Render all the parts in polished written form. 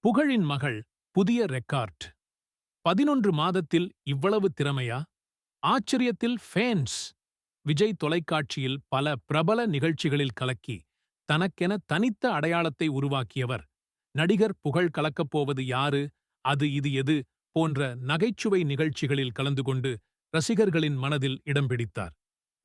புகழின் மகள் புதிய ரெக்கார்ட். 11 மாதத்தில் இவ்வளவு திறமையா? ஆச்சரியத்தில் ஃபேன்ஸ். விஜய் தொலைக்காட்சியில் பல பிரபல நிகழ்ச்சிகளில் கலக்கி தனக்கென தனித்த அடையாளத்தை உருவாக்கியவர். நடிகர் புகழ் கலக்கப் போவது யாரு, அது இது எது போன்ற நகைச்சுவை நிகழ்ச்சிகளில் கலந்து கொண்டு ரசிகர்களின் மனதில் இடம் பிடித்தார்.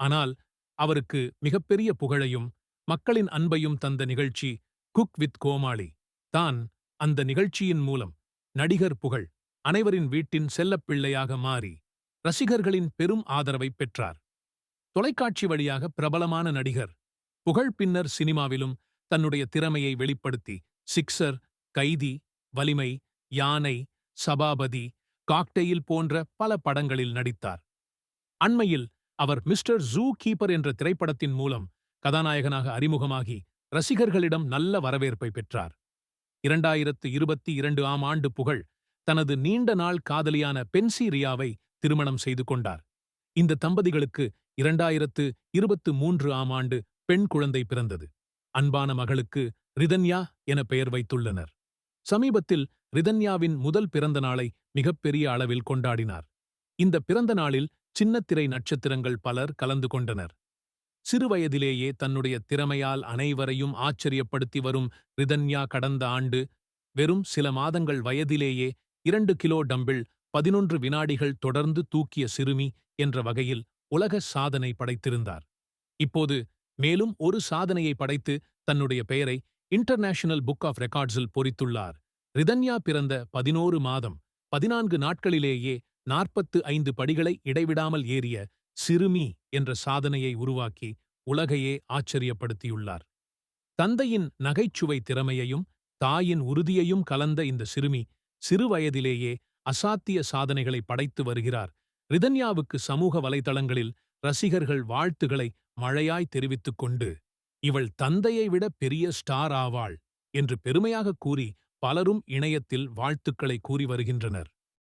ஆனால் அவருக்கு மிகப்பெரிய புகழையும் மக்களின் அன்பையும் தந்த நிகழ்ச்சி குக் வித் கோமாளி தான். அந்த நிகழ்ச்சியின் மூலம் நடிகர் புகழ் அனைவரின் வீட்டின் செல்லப்பிள்ளையாக மாறி ரசிகர்களின் பெரும் ஆதரவை பெற்றார். தொலைக்காட்சி வழியாக பிரபலமான நடிகர் புகழ் பின்னர் சினிமாவிலும் தன்னுடைய திறமையை வெளிப்படுத்தி சிக்ஸர், கைதி, வலிமை, யானை, சபாபதி, காக்டெயில் போன்ற பல படங்களில் நடித்தார். அண்மையில் அவர் மிஸ்டர் ஜூ கீப்பர் என்ற திரைப்படத்தின் மூலம் கதாநாயகனாக அறிமுகமாகி ரசிகர்களிடம் நல்ல வரவேற்பை பெற்றார். 2022 ஆம் ஆண்டு புகழ் தனது நீண்ட நாள் காதலியான பென்சி ரியாவை திருமணம் செய்து கொண்டார். இந்த தம்பதிகளுக்கு 2023 ஆம் ஆண்டு பெண் குழந்தை பிறந்தது. அன்பான மகளுக்கு ரிதன்யா என பெயர் வைத்துள்ளனர். சமீபத்தில் ரிதன்யாவின் முதல் பிறந்த நாளை மிகப்பெரிய அளவில் கொண்டாடினார். இந்த பிறந்த நாளில் சின்னத்திரை நட்சத்திரங்கள் பலர் கலந்து கொண்டனர். சிறுவயதிலேயே தன்னுடைய திறமையால் அனைவரையும் ஆச்சரியப்படுத்தி வரும் ரிதன்யா கடந்த ஆண்டு வெறும் சில மாதங்கள் வயதிலேயே 2 கிலோ டம்பிள் 11 வினாடிகள் தொடர்ந்து தூக்கிய சிறுமி என்ற வகையில் உலக சாதனை படைத்திருந்தார். இப்போது மேலும் ஒரு சாதனையை படைத்து தன்னுடைய பெயரை இன்டர்நேஷனல் புக் ஆஃப் ரெக்கார்ட்ஸில் பொறித்துள்ளார். ரிதன்யா பிறந்த 11 மாதம் 14 நாட்களிலேயே 45 படிகளை இடைவிடாமல் ஏறிய சிறுமி என்ற சாதனையை உருவாக்கி உலகையே ஆச்சரியப்படுத்தியுள்ளார். தந்தையின் நகைச்சுவை திறமையையும் தாயின் உறுதியையும் கலந்த இந்த சிறுமி சிறுவயதிலேயே அசாத்திய சாதனைகளை படைத்து வருகிறார். ரிதன்யாவுக்கு சமூக வலைதளங்களில் ரசிகர்கள் வாழ்த்துகளை மழையாய் தெரிவித்துக் கொண்டு இவள் தந்தையை விட பெரிய ஸ்டார் ஆவாள் என்று பெருமையாக கூறி பலரும் இணையத்தில் வாழ்த்துக்களை கூறி வருகின்றனர்.